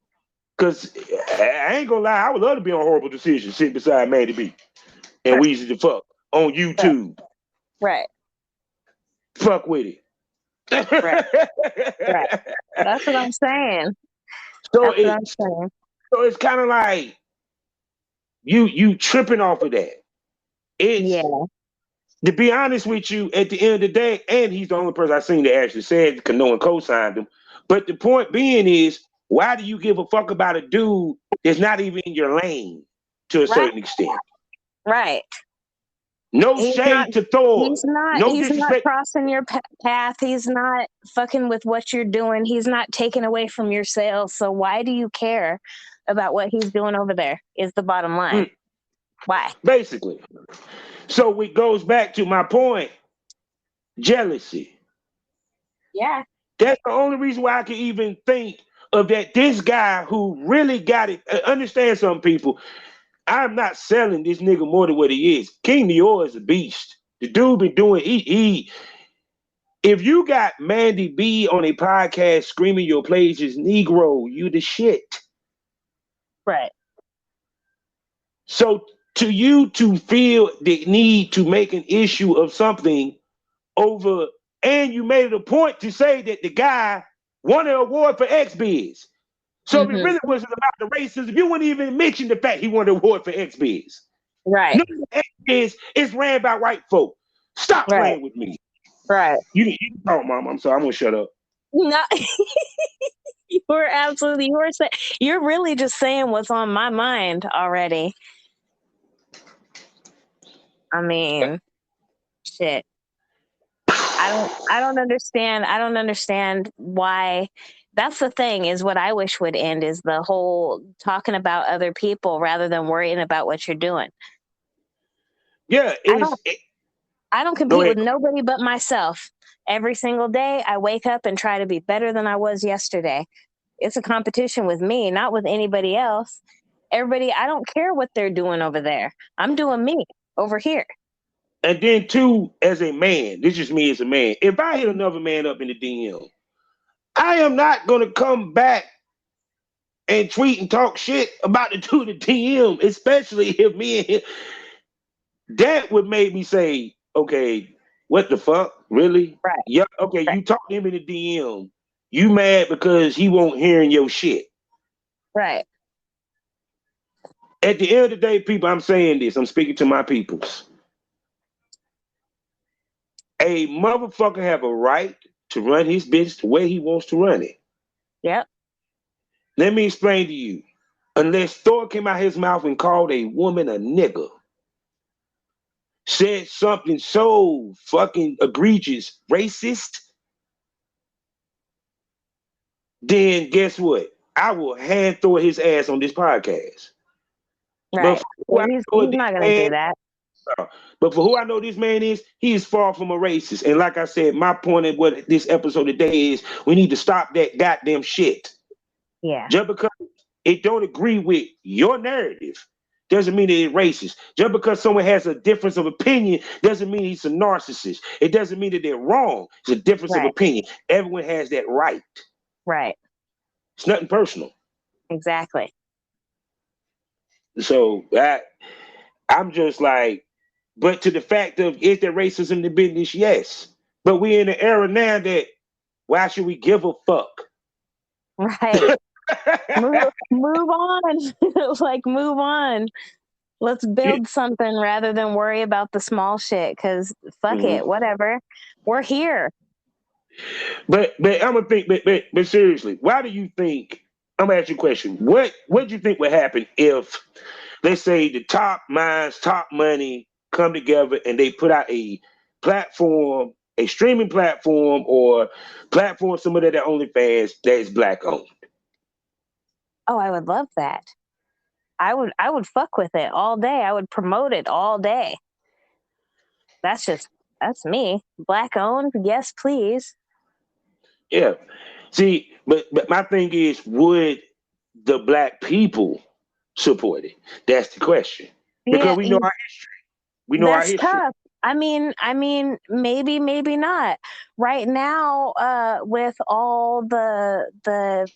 Cause I ain't gonna lie, I would love to be on Horrible Decisions sitting beside Mandy B and Weezy the fuck on Right. YouTube. Right. Fuck with it. Right. Right. That's what I'm saying. so That's what it I'm saying. so it's kind of like you tripping off of that. It's Yeah. to be honest with you, at the end of the day, and he's the only person I've seen that actually said because no one co-signed him. But the point being is, why do you give a fuck about a dude that's not even in your lane to a Right. certain extent? Right. No He's not. shade to Thor. He's not. No He's not disrespect. crossing your path. He's not fucking with what you're doing. He's not taking away from your sales. So why do you care about what he's doing over there? Is the bottom line. Why? Basically. So it goes back to my point, jealousy. Yeah. That's the only reason why I can even think of that. This guy who really got it. Understand some people. I'm not selling this nigga more than what he is. King Dior is a beast. The dude been doing he if you got Mandy B on a podcast screaming your plays is Negro, you the shit. Right. So to you to feel the need to make an issue of something over, and you made it a point to say that the guy won an award for XBiz. So if it Mm-hmm. really wasn't about the racism, you wouldn't even mention the fact he won an award for XBiz. Right. No, XBiz is ran by white folk. Stop Right. playing with me. Right. You oh, mom, I'm sorry, I'm gonna shut up. No, you're really just saying what's on my mind already. I mean, shit. I don't understand why. That's the thing, is what I wish would end, is the whole talking about other people rather than worrying about what you're doing. Yeah, I don't go compete ahead. with nobody but myself. Every single day I wake up and try to be better than I was yesterday. It's a competition with me, not with anybody else. Everybody, I don't care what they're doing over there. I'm doing me over here. And then too, as a man, this is me as a man. If I hit another man up in the DM, I am not gonna come back and tweet and talk shit about the dude in the DM, especially if me and him. That would make me say, okay, what the fuck? Really? Right. Yeah, okay, Right. you talk to him in the DM. You mad because he won't hearing your shit. Right. At the end of the day, people, I'm saying this. I'm speaking to my peoples. A motherfucker have a right to run his business the way he wants to run it. Yep. Let me explain to you. Unless Thor came out his mouth and called a woman a nigger, said something so fucking egregious, racist, then guess what? I will hand Thor his ass on this podcast. Right. But for who Well, I he's know this not going to man, do that. but for who I know this man is, he is far from a racist. And like I said, my point of what this episode today is, we need to stop that goddamn shit. Yeah. Just because it don't agree with your narrative doesn't mean that it's racist. Just because someone has a difference of opinion doesn't mean he's a narcissist. It doesn't mean that they're wrong. It's a difference of Right. opinion. Everyone has that right. Right. It's nothing personal. Exactly. So I'm just like, but to the fact of, is there racism in the business? Yes. But we're in an era now that, why should we give a fuck? Right. move on. Like, move on. Let's build something rather than worry about the small shit, because fuck it, whatever. We're here. But I'm gonna think, but seriously, why do you think? I'm gonna ask you a question. What do you think would happen if, let's say, the top minds, top money come together and they put out a platform, a streaming platform, or platform similar to OnlyFans that is black owned? Oh, I would love that. I would fuck with it all day. I would promote it all day. That's me. Black owned, yes, please. Yeah. See, but my thing is, would the black people support it? That's the question. Yeah, Because we know our history. We know our that's history. tough. I mean, maybe, maybe not. Right now, with all the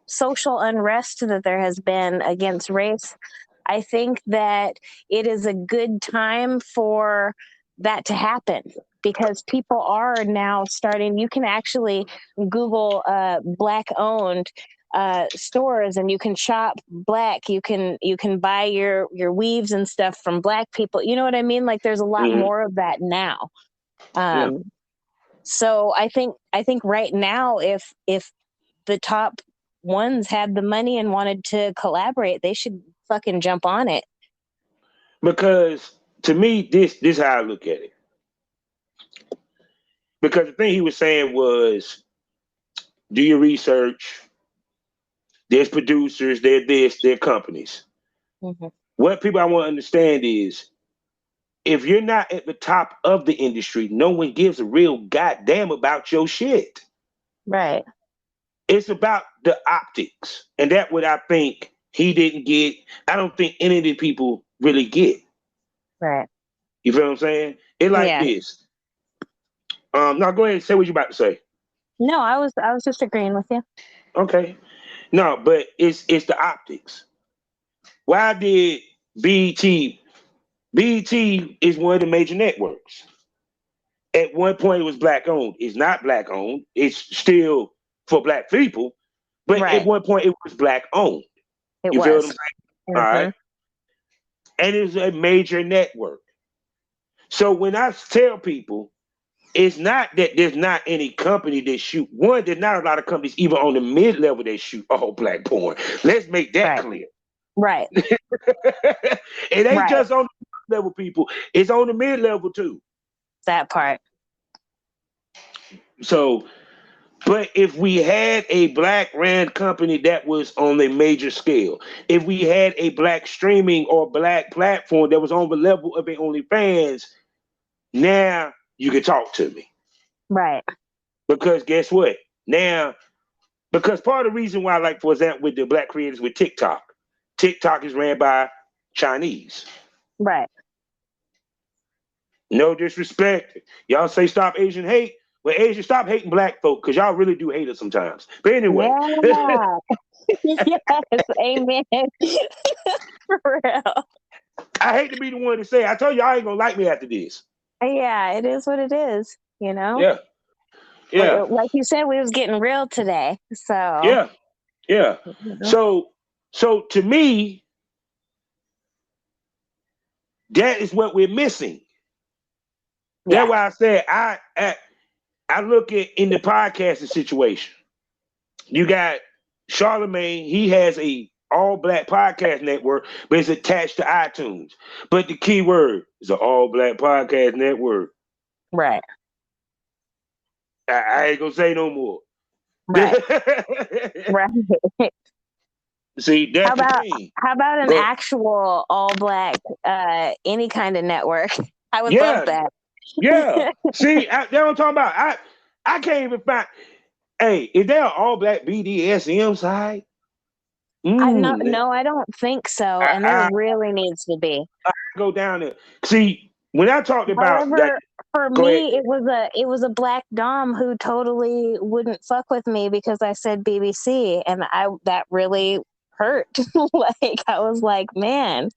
social unrest that there has been against race, I think that it is a good time for that to happen, because people are now starting. You can actually Google black owned stores, and you can shop black. You can buy your weaves and stuff from black people. You know what I mean? Like, there's a lot more of that now. Yeah. So I think right now, if the top ones had the money and wanted to collaborate, they should fucking jump on it. Because to me, this is how I look at it. Because the thing he was saying was, do your research. There's producers, they're companies. Mm-hmm. What people I want to understand is, if you're not at the top of the industry, no one gives a real goddamn about your shit. Right. It's about the optics. And that's what I think he didn't get. I don't think any of the people really get. Right. You feel what I'm saying? It like Yeah. this. Now go ahead and say what you about to say. No, I was just agreeing with you. Okay. No, but it's the optics. Why did BT BET is one of the major networks. At one point, it was black owned. It's not black owned. It's still for black people, but at Right. one point, it was black owned. It You feel what I'm was. saying? All right, and it's a major network. So when I tell people, it's not that there's not any company that shoot. One, there's not a lot of companies even on the mid level that shoot all black porn. Let's make that Right. clear. Right. It ain't Right. just on the level people. It's on the mid level too. That part. So, but if we had a black ran company that was on a major scale, if we had a black streaming or black platform that was on the level of the OnlyFans, now you can talk to me. Right. Because guess what? Now, because part of the reason why, like, for example, with the black creators with TikTok, TikTok is ran by Chinese. Right. No disrespect. Y'all say stop Asian hate. Well, Asian, stop hating black folk because y'all really do hate us sometimes. But anyway. Yeah. Yes. Amen. For real. I hate to be the one to say, I told you I ain't gonna like me after this. Yeah, it is what it is, you know? Yeah. Yeah. Like you said, we was getting real today. So Yeah. Yeah. you know? So to me, that is what we're missing. Yeah. That's why I said I look at in the podcasting situation. You got Charlemagne, he has a all black podcast network, but it's attached to iTunes. But the key word is an all black podcast network. Right. I ain't gonna say no more. Right. Right. See, that's the thing. How about an actual all black any kind of network? I would love that. Yeah. See, that's what I'm talking about. I can't even find. Hey, is there an all black BDSM side? No, I don't think so. And there really needs to be. I go down there. See, when I talked about However, that, for go me, ahead. it was a black dom who totally wouldn't fuck with me because I said BBC, and that really hurt. Like I was like, man.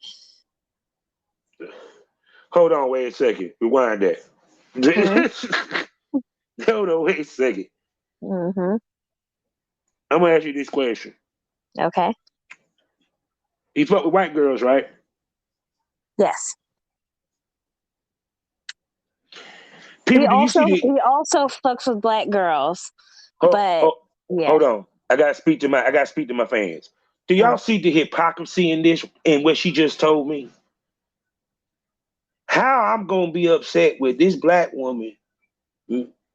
Hold on, wait a second. Rewind that. Hold on, wait a second. Mm-hmm. I'm gonna ask you this question. Okay. You fuck with white girls, right? Yes. People, do you see he also fucks with black girls, but yeah. Hold on. I gotta speak to my fans. Do y'all see the hypocrisy in this and what she just told me? How I'm gonna be upset with this black woman?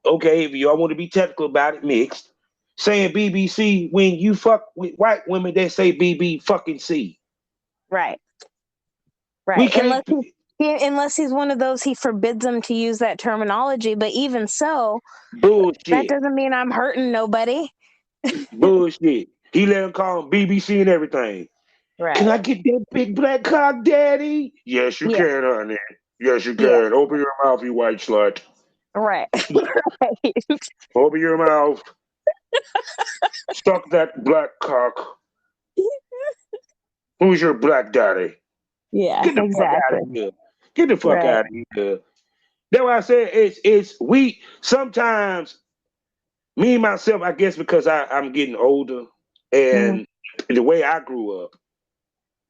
Okay, if y'all want to be technical about it, mixed, saying BBC when you fuck with white women that say BB fucking C. Right. Right. We can't. Unless he's one of those, he forbids them to use that terminology. But even so, Bullshit. that doesn't mean I'm hurting nobody. Bullshit. He let him call him BBC and everything. Right. Can I get that big black cock, daddy? Yes, you can, honey. Yes, you can. Yeah. Open your mouth, you white slut. Right. Right. Open your mouth. Suck that black cock. Who's your black daddy? Yeah, Get the exactly. fuck out of here. Get the fuck out of here. That's why I said it's we sometimes me myself, I guess because I'm getting older and the way I grew up,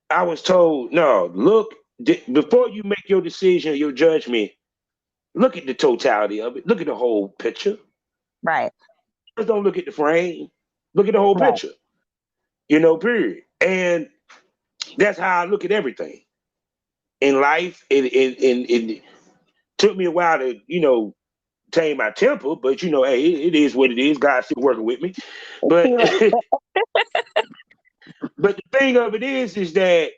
I was told, no, look, before you make your decision, your judgment, look at the totality of it. Look at the whole picture. Right. Just don't look at the frame. Look at the whole picture. Period. And that's how I look at everything. In life, it took me a while to, tame my temper, but hey, it is what it is. God's still working with me. But but the thing of it is that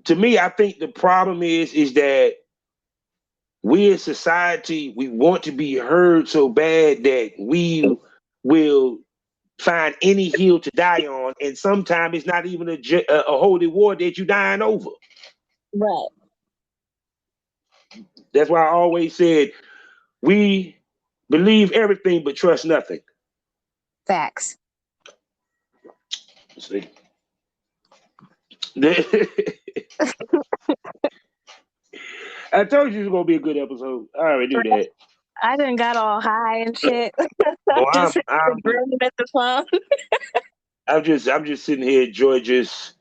to me, I think the problem is that we as society, we want to be heard so bad that we will find any hill to die on, and sometimes it's not even a holy war that you're dying over. Right. That's why I always said we believe everything but trust nothing. Facts. See? I told you it was gonna be a good episode. I already knew that. I done got all high and shit. I'm Oh, just groaning at the phone. I'm just sitting here, just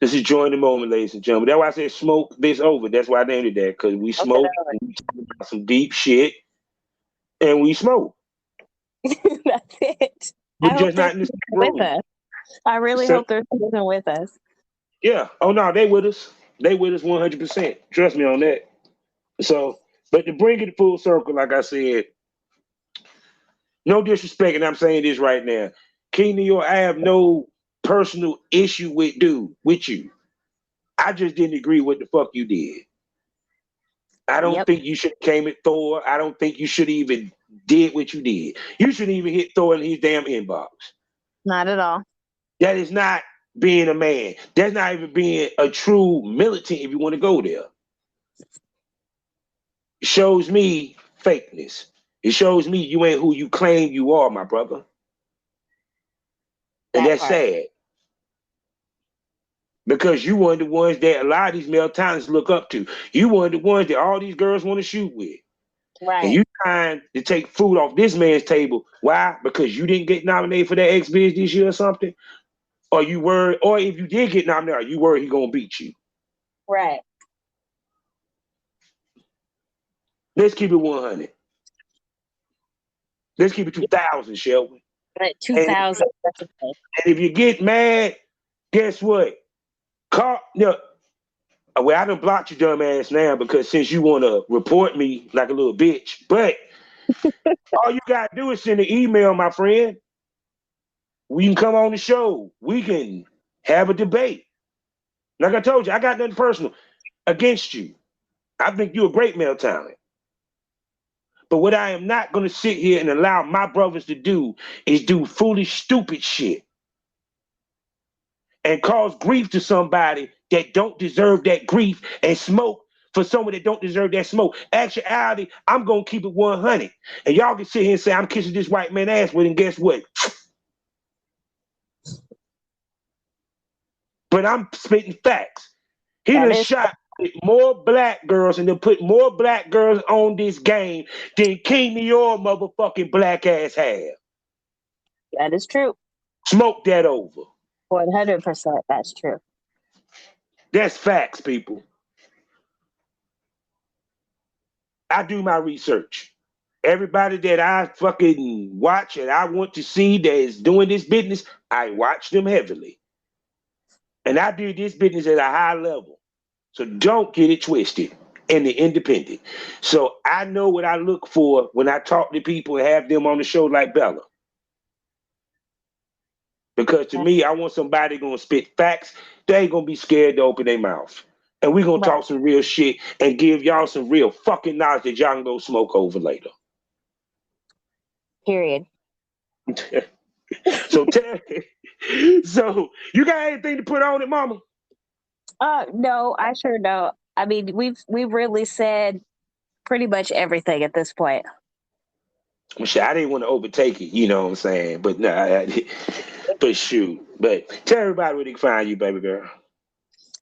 enjoying the moment, ladies and gentlemen. That's why I said smoke this over. That's why I named it that, because we smoke, we talk about some deep shit, and we smoke. That's it. We're I hope just they're not in the same with room. us. I really So, hope they're sitting with us. yeah. Oh no, they with us. They with us 100%. Trust me on that. So, but to bring it full circle, like I said, no disrespect, and I'm saying this right now, King New York, I have no personal issue with you. I just didn't agree with the fuck you did. I don't Yep. think you should have came at Thor. I don't think you should even did what you did. You shouldn't even hit Thor in his damn inbox. Not at all. That is not being a man. That's not even being a true militant if you want to go there. It shows me fakeness. It shows me you ain't who you claim you are, my brother. And That that's part. sad. Because you one of the ones that a lot of these male talents look up to. You one of the ones that all these girls want to shoot with. Right. And you trying to take food off this man's table. Why? Because you didn't get nominated for that X-Biz this year or something? Or you worried, or if you did get nominated, are you worried he gonna beat you? Right. Let's keep it 100. Let's keep it 2,000, shall we? But 2000. And if you get mad, guess what? Well, I done blocked your dumb ass now because since you want to report me like a little bitch, but all you got to do is send an email, my friend. We can come on the show. We can have a debate. Like I told you, I got nothing personal against you. I think you're a great male talent. But what I am not going to sit here and allow my brothers to do is do foolish, stupid shit and cause grief to somebody that don't deserve that grief and smoke for someone that don't deserve that smoke. Actuality, I'm going to keep it 100. And y'all can sit here and say, I'm kissing this white man ass with, and guess what? But I'm spitting facts. He done shot more black girls and then put more black girls on this game than King your motherfucking black ass have. That is true. Smoke that over. 100%. That's true. That's facts, people. I do my research. Everybody that I fucking watch and I want to see that is doing this business, I watch them heavily. And I do this business at a high level. So don't get it twisted in the independent. So I know what I look for when I talk to people and have them on the show like Bella. Because to me, I want somebody gonna spit facts. They ain't gonna be scared to open their mouth. And we're gonna talk some real shit and give y'all some real fucking knowledge that y'all can go smoke over later. Period. So you got anything to put on it, mama? No, I sure don't. I mean, we've really said pretty much everything at this point. Well, shit, I didn't want to overtake it, you know what I'm saying? But no, but shoot. But tell everybody where they can find you, baby girl.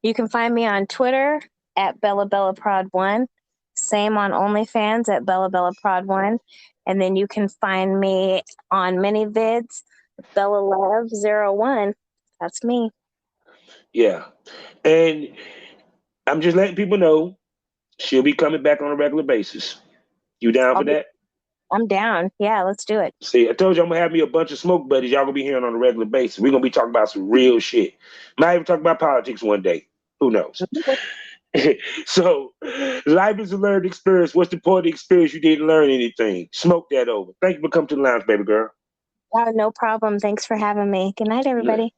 You can find me on Twitter at BellaBellaProd1. Same on OnlyFans at BellaBellaProd1. And then you can find me on ManyVids, BellaLove01. That's me. Yeah. And I'm just letting people know she'll be coming back on a regular basis. You down for that? I'm down. Yeah, let's do it. See, I told you I'm going to have me a bunch of smoke buddies y'all going to be hearing on a regular basis. We're going to be talking about some real shit. Might even talk about politics one day. Who knows? So, life is a learned experience. What's the point of the experience? You didn't learn anything. Smoke that over. Thank you for coming to the lounge, baby girl. No problem. Thanks for having me. Good night, everybody.